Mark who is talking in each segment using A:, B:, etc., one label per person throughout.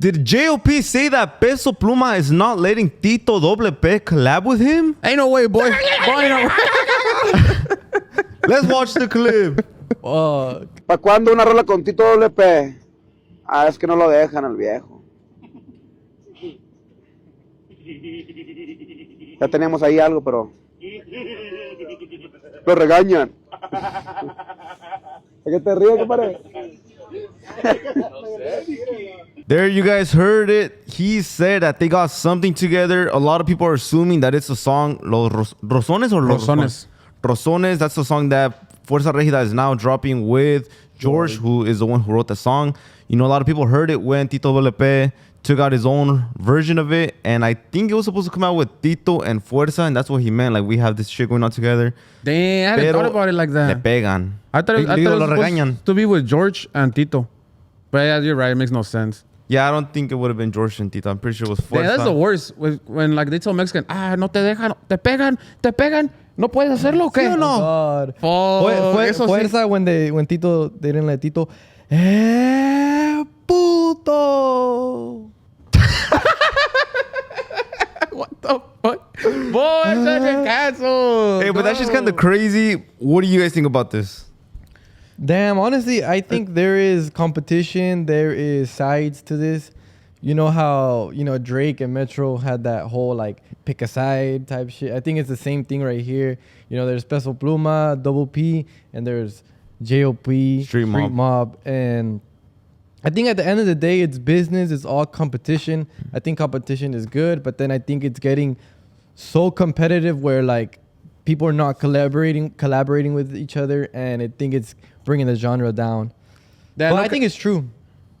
A: Did J.O.P. say that Peso Pluma is not letting Tito Doble P collab with him?
B: Ain't no way, boy. Boy, no way.
A: Let's watch the clip.
C: ¿Para cuándo una rola con Tito WP? Ah, es que no lo dejan al viejo. Ya teníamos ahí algo, pero lo regañan. ¿De qué te ríes, compadre?
A: There, you guys heard it. He said that they got something together. A lot of people are assuming that it's a song, Los Rosones or Los
B: Rosones.
A: Rosones. That's the song that Fuerza Regida is now dropping with George, who is the one who wrote the song. You know, a lot of people heard it when Tito WP took out his own version of it. And I think it was supposed to come out with Tito and Fuerza, and that's what he meant. Like, we have this shit going on together.
B: Damn, I hadn't thought about it like that.
A: Le pegan.
B: I thought it was
A: regañan.
B: supposed to be with George and Tito. But yeah, you're right. It makes no sense.
A: Yeah, I don't think it would have been George and Tito. I'm pretty sure it was Fuerza.
B: Yeah, that's the worst. When like they tell Mexican, no te dejan, te pegan. No puedes hacerlo, ¿qué?
A: ¿Sí o no?
D: God.
B: Eso
D: Fuerza
B: sí.
D: when Tito, they didn't let Tito. Puto.
B: What the fuck? Boy, such a cancel.
A: Hey, but that's just kind of crazy. What do you guys think about this?
D: Damn, honestly, I think there is competition. There is sides to this. You know how, Drake and Metro had that whole like pick a side type shit. I think it's the same thing right here. There's Peso Pluma, Double P, and there's J.O.P., Streetmob. And I think at the end of the day, it's business. It's all competition. I think competition is good, but then I think it's getting so competitive where like people are not collaborating with each other, and I think it's bringing the genre down. But I think it's true.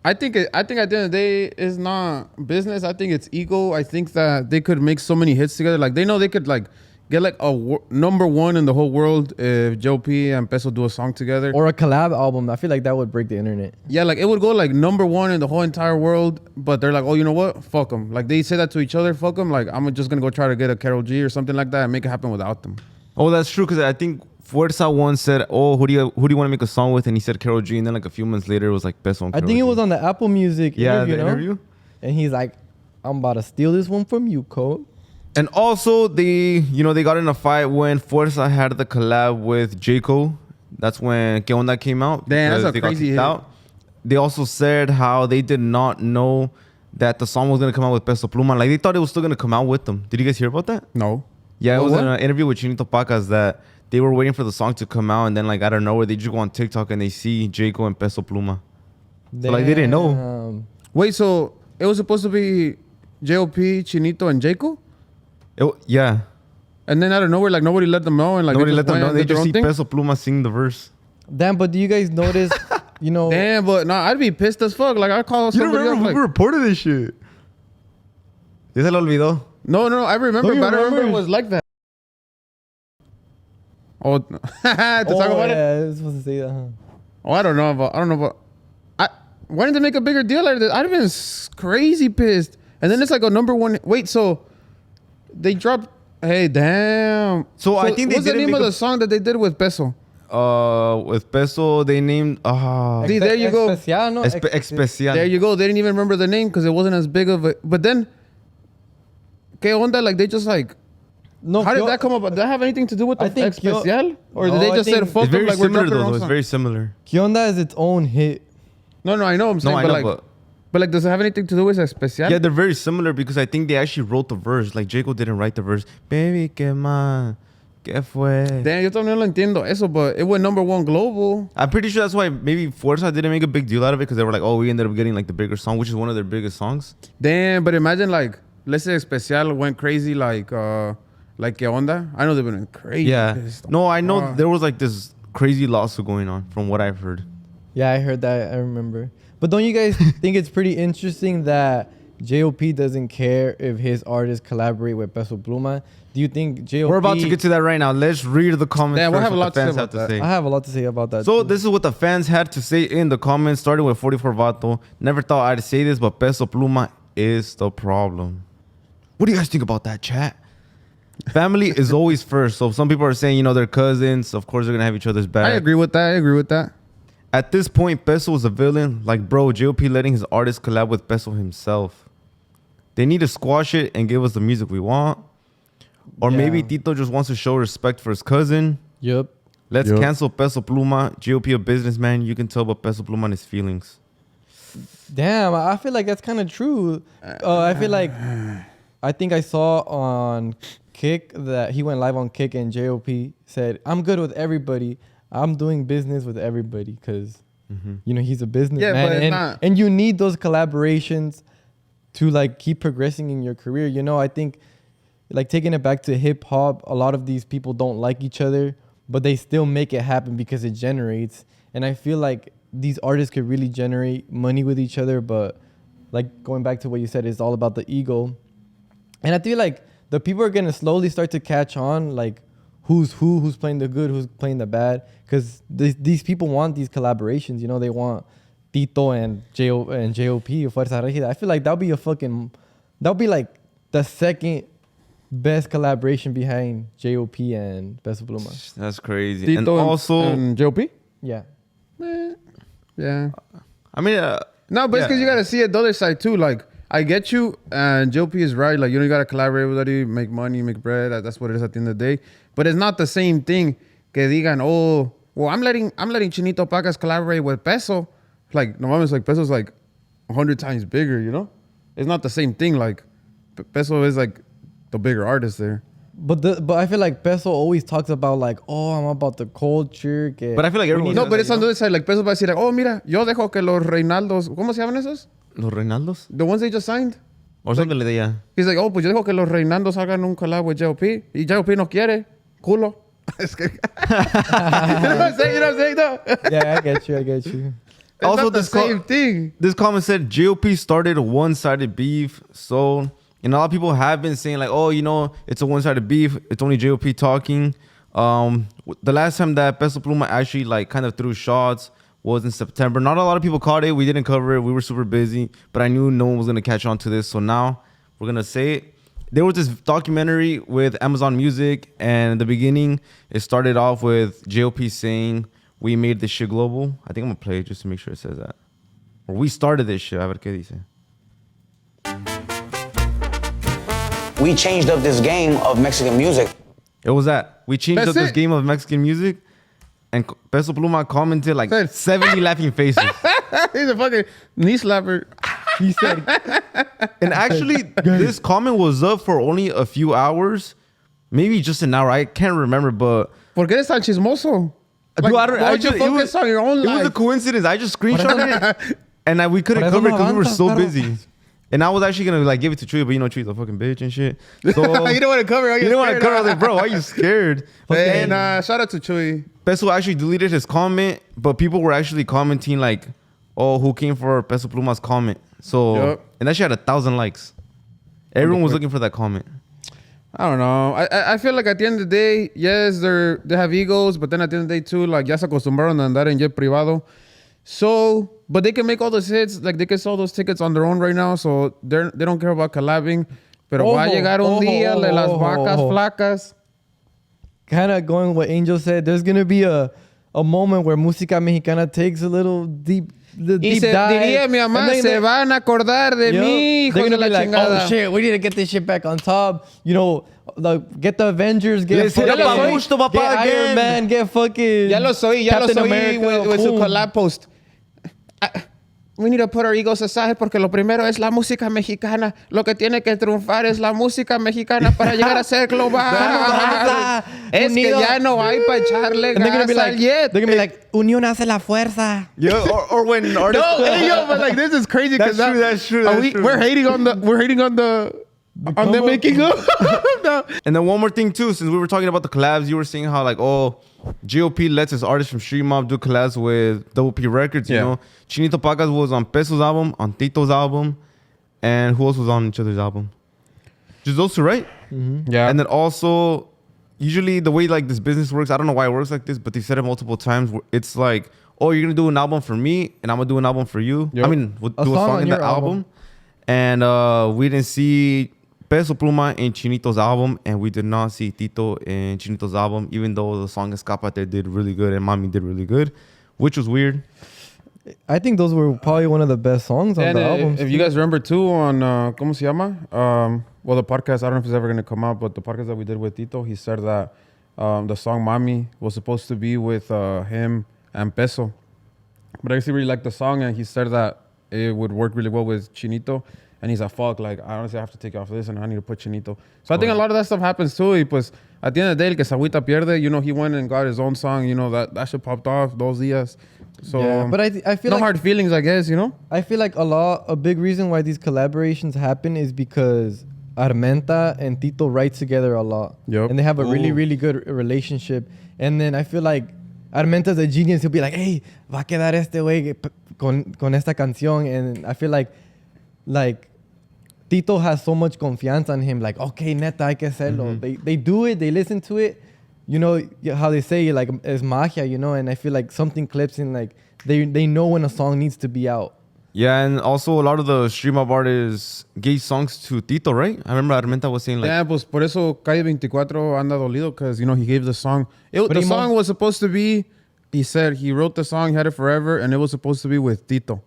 B: I think at the end of the day, it's not business. I think it's ego. I think that they could make so many hits together. Like they know they could like get like a number one in the whole world if J.O.P. and Peso do a song together.
D: Or a collab album. I feel like that would break the internet.
B: Yeah, like it would go like number one in the whole entire world. But they're like, oh, you know what? Fuck them. Like they say that to each other. Fuck them. Like I'm just gonna go try to get a Karol G or something like that and make it happen without them.
A: Oh, that's true. Because I think Fuerza once said, "Oh, who do you want to make a song with?" And he said Karol G. And then like a few months later, it was like Peso and Karol
D: I think
A: G.
D: it was on the Apple Music interview,
A: the interview.
D: And he's like, "I'm about to steal this one from you, Cole."
A: And also, they got in a fight when Fuerza had the collab with J. Cole. That's when Que Onda came out.
B: Damn, that's a crazy hit. Out.
A: They also said how they did not know that the song was going to come out with Peso Pluma. Like, they thought it was still going to come out with them. Did you guys hear about that?
B: No.
A: Yeah, it was in an interview with Chinito Pacas that they were waiting for the song to come out, and then, like, out of nowhere, they just go on TikTok and they see J. Cole and Peso Pluma. So, like, they didn't know.
B: Wait, so it was supposed to be J.O.P., Chinito, and J. Cole?
A: Yeah.
B: And then out of nowhere, like, nobody let them know. And like
A: nobody let them know. They just see Peso Pluma sing the verse.
D: Damn, but do you guys notice,
B: Damn, but no, I'd be pissed as fuck. Like, I'd call somebody else.
A: Who reported this shit? Ya se lo olvidó.
B: No, I remember, but I remember it was like that. Oh, to talk about it?
D: Yeah, I was supposed to say that, huh?
B: Oh, I don't know about. Why didn't they make a bigger deal out of this? I'd have been crazy pissed. And then it's like a number one. Wait, so they dropped. Hey, damn.
A: So I think they
B: what's the name of the song that they did with Peso?
A: With Peso, they named.
B: See, there you go.
D: Especial, no?
A: Especial.
B: There you go. They didn't even remember the name because it wasn't as big of a. But then, ¿Qué onda? Like they just like.
D: No,
B: how did that come up? Did that have anything to do with the Especial? Or did they just say fuck
A: it's very
B: like
A: similar
B: we're
A: though. It's very similar.
D: ¿Qué onda is its own hit.
B: No, I know. I'm saying,
A: no,
B: but
A: I know,
B: like, but like, does it have anything to do with Especial?
A: Yeah, they're very similar because I think they actually wrote the verse. Like J. Cole didn't write the verse. Baby, ¿qué más? ¿Qué fue?
B: Damn, yo también no entiendo eso, but it went number one global.
A: I'm pretty sure that's why maybe Fuerza didn't make a big deal out of it because they were like, oh, we ended up getting like the bigger song, which is one of their biggest songs.
B: Damn, but imagine like, let's say Especial went crazy like ¿Qué onda? I know they've been crazy.
A: Yeah.
B: Pissed.
A: No, I know there was like this crazy lawsuit going on from what I've heard.
D: Yeah, I heard that. I remember. But don't you guys think it's pretty interesting that J.O.P. doesn't care if his artists collaborate with Peso Pluma? Do you think J.O.P.
A: We're about to get to that right now. Let's read the comments.
B: Yeah,
A: first,
B: we'll have a lot
A: what the fans
B: to say
A: have to say.
D: I have a lot to say about that.
A: So this is what the fans had to say in the comments, starting with 44 Vato. Never thought I'd say this, but Peso Pluma is the problem. What do you guys think about that, chat? Family is always first. So some people are saying, they're cousins. Of course, they're going to have each other's back.
B: I agree with that.
A: At this point, Peso was a villain. Like, bro, J.O.P. letting his artist collab with Peso himself. They need to squash it and give us the music we want. Or maybe Tito just wants to show respect for his cousin.
D: Yep.
A: Let's cancel Peso Pluma. J.O.P. a businessman. You can tell about Peso Pluma and his feelings.
D: Damn, I feel like that's kind of true. I feel like I think I saw on Kick that he went live on Kick and J.O.P. said, "I'm good with everybody. I'm doing business with everybody," because you know he's a businessman,
B: but it's not.
D: and you need those collaborations to like keep progressing in your career. You know, I think like taking it back to hip hop, a lot of these people don't like each other, but they still make it happen because it generates. And I feel like these artists could really generate money with each other, but like going back to what you said, it's all about the ego. And I feel like the people are gonna slowly start to catch on, like who's playing the good, who's playing the bad, because these people want these collaborations. You know, they want Tito and J.O.P. Fuerza Regida. I feel like that'll be like the second best collaboration behind J.O.P. and Peso Pluma.
A: That's crazy.
B: Tito
A: and also,
B: and J.O.P.?
D: Yeah.
B: Yeah.
A: I mean,
B: No, but it's because you got to see it the other side too. Like, I get you, and J.O.P. is right. Like, you know, you got to collaborate with everybody, make money, make bread. That's what it is at the end of the day. But it's not the same thing que digan, oh, well, I'm letting Chinito Pacas collaborate with Peso. Like, no mames, like, Peso's like 100 times bigger, you know? It's not the same thing. Like, Peso is like the bigger artist there.
D: But I feel like Peso always talks about like, oh, I'm about the culture.
A: but I feel like everyone.
B: No, but it's on the other side. Like, Peso va a decir, like, oh, mira, yo dejo que los Reinaldos, ¿cómo se llaman esos?
A: Los Reinaldos?
B: The ones they just signed.
A: Or something like that, yeah.
B: He's like, oh, pues yo dejo que los Reinaldos hagan un collab with J.O.P. Y J.O.P. no quiere. Culo. Es que... you know what I'm saying? No?
D: Yeah, I get you.
B: It's
A: Also,
B: not the same thing.
A: This comment said J.O.P. started a one-sided beef. So, and a lot of people have been saying like, oh, you know, it's a one-sided beef. It's only J.O.P. talking. The last time that Peso Pluma actually like kind of threw shots was in September. Not a lot of people caught it. We didn't cover it. We were super busy. But I knew no one was going to catch on to this. So now we're going to say it. There was this documentary with Amazon Music. And in the beginning, it started off with J.O.P. saying, we made this shit global. I think I'm going to play it just to make sure it says that. Or we started this shit. A ver qué dice.
E: We changed up this game of Mexican music.
A: It was that. We changed
B: That's
A: up this
B: it.
A: game of Mexican music. And Peso Pluma commented like 70 laughing faces.
B: He's a fucking knee slapper.
D: He said,
A: And actually, this comment was up for only a few hours. Maybe just an hour. I can't remember, but...
B: ¿Por qué eres tan chismoso?
A: Dude, I don't,
B: why
A: I
B: would you
A: just,
B: focus on your own
A: it
B: life?
A: was a coincidence. I just screenshot it. And we couldn't
D: Por eso
A: cover it
D: no
A: because we were
D: avanzas,
A: so
D: perro.
A: busy. And I was actually going to like give it to Chuy, but you know, Chuy's a fucking bitch and shit. So,
B: you don't want to cover.
A: you didn't want to cover. I was like, bro, why are you scared?
B: Hey,
A: And
B: nah, shout out to Chuy.
A: Peso actually deleted his comment, but people were actually commenting like, oh, who came for Peso Pluma's comment? So,
B: Yup.
A: and that shit had 1,000 likes. Everyone was looking for that comment.
B: I don't know. I feel like at the end of the day, yes, they have egos, but then at the end of the day too, like ya se acostumbraron a andar en jet privado. So, but they can make all those hits, like they can sell those tickets on their own right now. So they don't care about collabing. Pero va a llegar un día de las vacas flacas.
D: kind of going what Angel said, there's going to be a moment where Música Mexicana takes a little deep
B: Y se
D: dive.
B: diría mi mamá,
D: And then
B: se van a acordar de
D: Yup.
B: mí,
D: They're
B: hijos de
D: gonna
B: la
D: be like,
B: chingada.
D: oh shit, we need to get this shit back on top. You know, get the Avengers, get
A: Let's hit
D: fucking
A: up Agushto Papa
D: get
A: again.
D: Iron Man, get fucking
B: Ya lo soy
D: Captain America,
B: with su
D: boom.
B: collab post. We need to put our egos aside porque lo primero es la música mexicana. Lo que tiene que triunfar es la música mexicana para llegar a ser global. Es que ya no hay para echarle
D: And they're gonna
B: gas
D: be
B: al
D: like,
B: jet.
D: they're gonna be like, Unión hace la fuerza.
A: Yeah, or when artists.
B: No, hey, yo, but like this is crazy because
A: That's true.
B: we're hating on the making up. No.
A: And then one more thing too, since we were talking about the collabs, you were saying how like, oh, G.O.P. lets his artists from Streetmob do collabs with Double P Records, you
B: Yeah.
A: know. Chinito Pacas was on Peso's album, on Tito's album, and who else was on each other's album? Just those two, right?
B: Yeah.
A: And then also, usually the way like this business works, I don't know why it works like this, but they said it multiple times. It's like, oh, you're gonna do an album for me, and I'm gonna do an album for you.
B: Yep.
A: I mean, we'll
D: A
A: do a
D: song
A: song
D: on
A: in
D: your
A: that album. And we didn't see Peso Pluma in Chinito's album, and we did not see Tito in Chinito's album, even though the song Escapate did really good and Mami did really good. which was weird.
D: I think those were probably one of the best songs on
B: And
D: the album.
B: if you guys remember too on ¿Cómo se llama? Well, the podcast, I don't know if it's ever gonna come out, but the podcast that we did with Tito, he said that the song "Mami" was supposed to be with him and Peso, but I actually really liked the song, and he said that it would work really well with Chinito. And he's like, fuck, like, I honestly have to take off this and I need to put Chinito. So I think a lot of that stuff happens too. Y pues, at the end of the day, el que se agüita pierde, you know, he went and got his own song, you know, that shit popped off those días. So,
D: yeah, but I feel
B: no
D: like
B: hard feelings, I guess, you know?
D: I feel like a big reason why these collaborations happen is because Armenta and Tito write together a lot.
B: Yep.
D: And they have a really, really good relationship. And then I feel like Armenta's a genius. He'll be like, hey, va a quedar este güey con esta canción. And I feel like Tito has so much confianza in him. Like, okay, neta, hay que hacerlo. They do it. They listen to it. You know how they say, like, it's magia, you know? And I feel like something clips in, like, they know when a song needs to be out.
A: Yeah, and also a lot of the Streetmob artists gave songs to Tito, right? I remember Armenta was saying, like...
B: Yeah, pues por eso Calle 24 anda dolido, because, you know, he gave the song. The song was supposed to be, he said, he wrote the song, he had it forever, and it was supposed to be with Tito.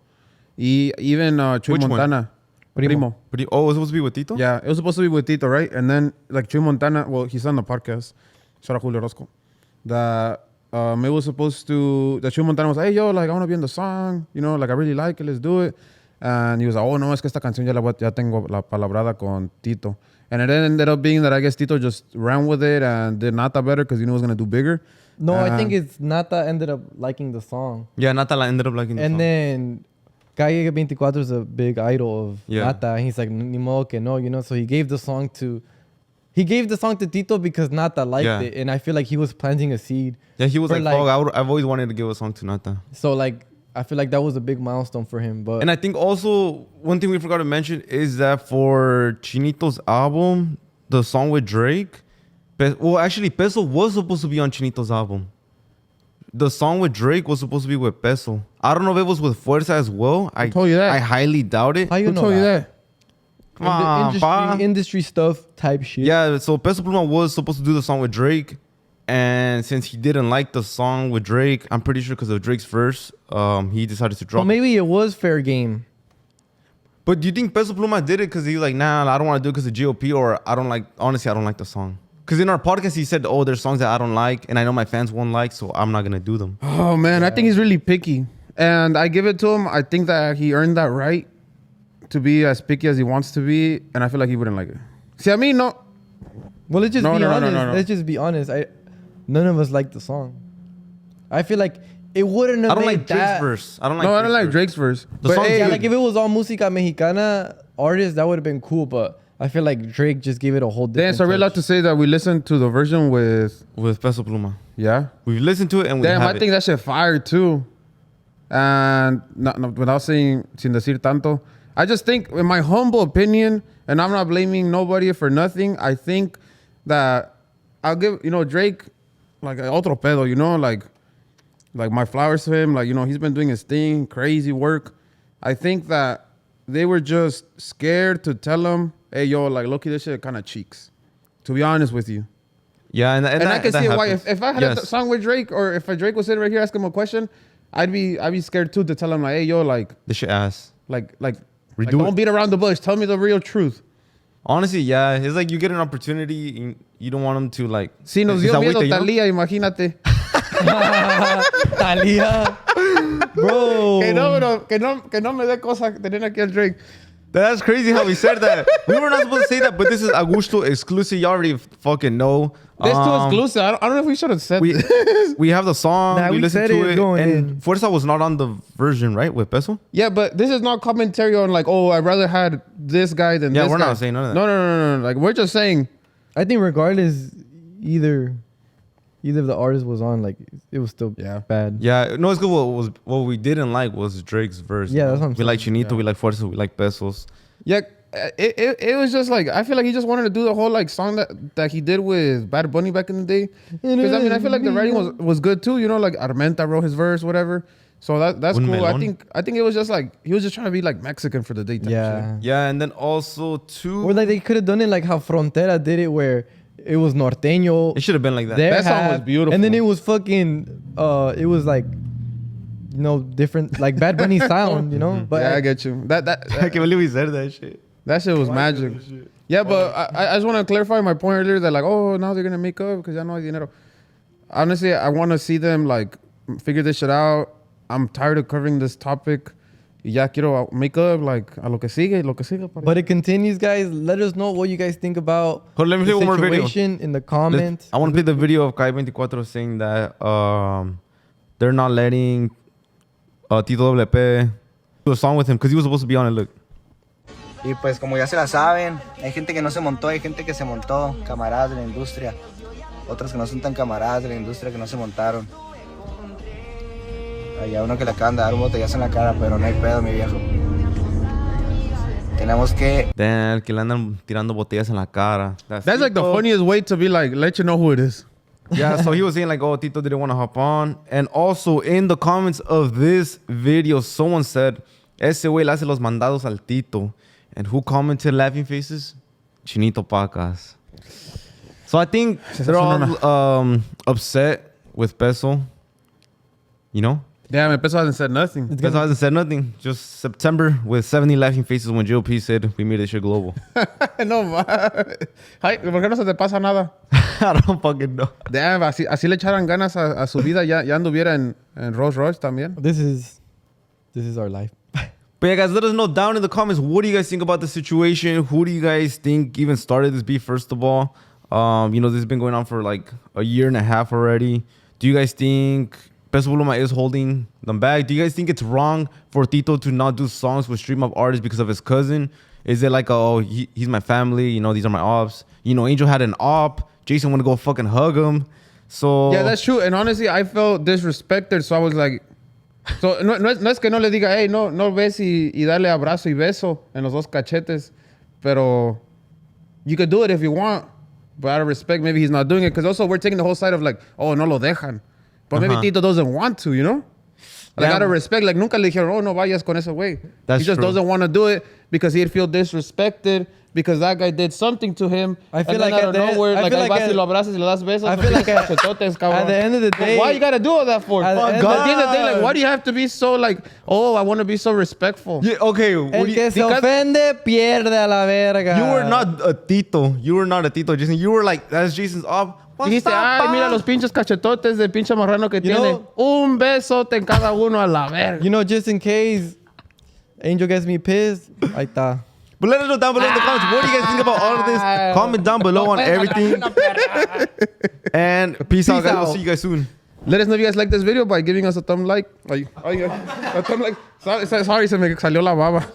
B: Even Chuy
A: Which
B: Montana.
A: one?
B: Primo.
A: Oh, it was supposed to be with Tito?
B: Yeah, it was supposed to be with Tito, right? And then, like, Chuy Montana, well, he's on the podcast. Shout out Julio Orozco. That it was supposed to, that Chuy Montana was like, hey, yo, like, I want to be in the song. You know, like, I really like it. Let's do it. And he was like, oh, no, es que esta canción ya tengo la palabrada con Tito. And it ended up being that I guess Tito just ran with it and did Nata better because he knew it was going to do bigger.
D: No, I think it's Nata ended up liking the song.
A: Yeah, Nata ended up liking the song.
D: And then Calle 24 is a big idol of Nata. And he's like, ni modo que no, you know? So he gave the song to Tito because Nata liked it. And I feel like he was planting a seed.
A: Yeah, he was like, I've always wanted to give a song to Nata.
D: So, like, I feel like that was a big milestone for him. But
A: and I think also one thing we forgot to mention is that for Chinito's album, the song with Drake, actually Peso was supposed to be on Chinito's album. The song with Drake was supposed to be with Peso. I don't know if it was with Fuerza as well. I
B: told you that.
A: I highly doubt it.
D: how you
B: Who
D: know
B: told you that?
A: Come on, pa.
D: Industry stuff type shit.
A: Yeah, so Peso Pluma was supposed to do the song with Drake. And since he didn't like the song with Drake, I'm pretty sure because of Drake's verse, he decided to drop
D: Well, maybe it was fair game.
A: But do you think Peso Pluma did it because he was like, nah, I don't want to do it because of GOP, or I don't like the song? Because in our podcast, he said, oh, there's songs that I don't like, and I know my fans won't like, so I'm not going to do them.
B: Oh, man, I think he's really picky. And I give it to him. I think that he earned that right to be as picky as he wants to be, and I feel like he wouldn't like it. See, I mean, no.
D: Well, let's just be honest.
B: No.
D: Let's just be honest. None of us like the song. I feel like it wouldn't have
A: I don't
D: made
A: like Drake's
D: that.
A: verse. I don't like
B: Drake's verse.
A: The
B: But
A: song's
B: hey,
A: good.
D: Like if it was all música mexicana artists, that would have been cool. But I feel like Drake just gave it a whole different.
B: damn, so we're allowed
D: touch.
B: to say that we listened to the version with
A: Peso Pluma.
B: yeah.
A: We've listened to it and we
B: Damn,
A: have
B: I think that shit fire too. And without saying sin decir tanto, I just think, in my humble opinion, and I'm not blaming nobody for nothing, I think that I'll give, Drake, like, otro pedo, like my flowers to him. Like, he's been doing his thing, crazy work. I think that they were just scared to tell him, hey, yo, like, look at this shit kind of cheeks, to be honest with you.
A: Yeah, and
B: I can see why. If I had a
A: Yes.
B: song with Drake, or if a Drake was sitting right here asking him a question, I'd be scared too to tell him, like, hey, yo, like,
A: This shit ass. Redo
B: don't
A: it.
B: beat around the bush. Tell me the real truth.
A: Honestly, yeah. It's like you get an opportunity and you don't want them to, like...
B: Si nos
A: it's
B: dio
A: agüita,
B: miedo
A: you know?
B: Talía, imagínate.
D: Thalia, bro.
B: que no me dé cosa tener aquí al Drake.
A: That's crazy how we said that. We were not supposed to say that, but this is Agushto exclusive. You already fucking know.
B: This too exclusive. I don't know if we should have said
A: We,
B: this.
A: we have the song.
D: Nah,
A: we
D: we
A: listened
D: said
A: to
D: it
A: it.
D: going
A: And
D: in.
A: Fuerza was not on the version, right? With Peso?
B: Yeah, but this is not commentary on, like, oh, I'd rather had this guy than
A: Yeah,
B: this
A: we're
B: guy.
A: not saying none of that.
B: No. Like, we're just saying.
D: I think regardless, either if the artist was on, like, it was still bad.
A: Yeah. No, it's good. What we didn't like was Drake's verse.
D: Yeah, that's what I'm
A: We like
D: saying.
A: Chinito. We like Fuerza. We like Pesos.
B: Yeah, it was just like, I feel like he just wanted to do the whole, like, song that he did with Bad Bunny back in the day. Because I mean, I feel like the writing was good too. Like Armenta wrote his verse, whatever. So that's
A: Un
B: cool.
A: melon.
B: I think it was just like he was just trying to be like Mexican for the day. Type
D: Yeah.
A: Yeah, and then also too.
D: Or like they could have done it like how Frontera did it, where it was norteño.
A: It should have been like that.
D: their
B: That song was
D: half,
B: beautiful.
D: And then it was fucking. It was like different like Bad Bunny sound, But
B: Yeah, I get you.
A: I can't believe we said that shit.
B: That shit was magic. Yeah, but I just want to clarify my point earlier that like, oh, now they're gonna make up because ya no hay dinero. Honestly, I want to see them like figure this shit out. I'm tired of covering this topic. Ya quiero make up like a lo que sigue.
D: But it continues, guys. Let us know what you guys think about
A: Hold on, let me play
D: the
A: one more video.
D: situation in the comments.
A: I want to play the video of Kai 24 saying that they're not letting Tito WP do a song with him because he was supposed to be on it. Look.
F: Y pues como ya se la saben, hay gente que no se montó, hay gente que se montó, camaradas de la industria. Otros que no son tan camaradas de la industria que no se montaron. Hay uno que le acaban de dar un botellazo en la cara, pero no hay pedo, mi viejo. Tenemos que...
A: Damn, que le andan tirando botellas en la cara.
B: That's like the funniest way to be like, let you know who it is.
A: Yeah, so he was saying like, oh, Tito didn't want to hop on. And also in the comments of this video, someone said, ese güey le hace los mandados al Tito. And who commented laughing faces? Chinito Pacas. So I think they're all upset with Peso.
B: Damn, Peso hasn't said nothing.
A: Peso hasn't said nothing. Just September with 70 laughing faces when GOP said we made this shit global.
B: No, man. Ay, ¿por qué no se te pasa nada?
A: I don't fucking know.
B: Damn, así le echaran ganas a su vida, ya anduviera en Rolls Royce también.
D: This is our life.
A: But yeah, guys, let us know down in the comments, what do you guys think about the situation? Who do you guys think even started this beef, first of all? This has been going on for like a year and a half already. Do you guys think Peso Pluma is holding them back? Do you guys think it's wrong for Tito to not do songs with Streetmob artists because of his cousin? Is it like, he's my family, these are my ops? Angel had an op. Jason wanted to go fucking hug him. So
B: yeah, that's true. And honestly, I felt disrespected, so I was like, so no es que no le diga, hey, no ves y darle abrazo y beso en los dos cachetes, pero you could do it if you want, but out of respect, maybe he's not doing it, because also we're taking the whole side of like, oh, no lo dejan, but maybe Tito doesn't want to, Like, out of respect, like, nunca le dijeron, oh, no vayas con ese güey. He just doesn't want to do it because he'd feel disrespected because that guy did something to him.
D: I feel
B: like out of nowhere, like, ahí vas y lo abrazas y le das besos.
D: I feel like at the end of the day...
B: Why you got to do all that for? At the end of the day, like, why do you have to be so, like, oh, I want to be so respectful?
A: Yeah, okay.
D: El que se ofende, pierde a la verga.
A: You were not a Tito. Jason. You were like, that's Jason's op.
B: Dijiste, ay, mira los pinches cachetotes de pinche marrano que tiene. Un besote en cada uno a la verga.
D: Just in case Angel gets me pissed, ahí está.
A: But let us know down below in the comments. What do you guys think about all of this? Comment down below on everything. And peace out, guys. We'll see you guys soon.
B: Let us know if you guys like this video by giving us a thumb like. A thumb like. Sorry, se me salió la baba.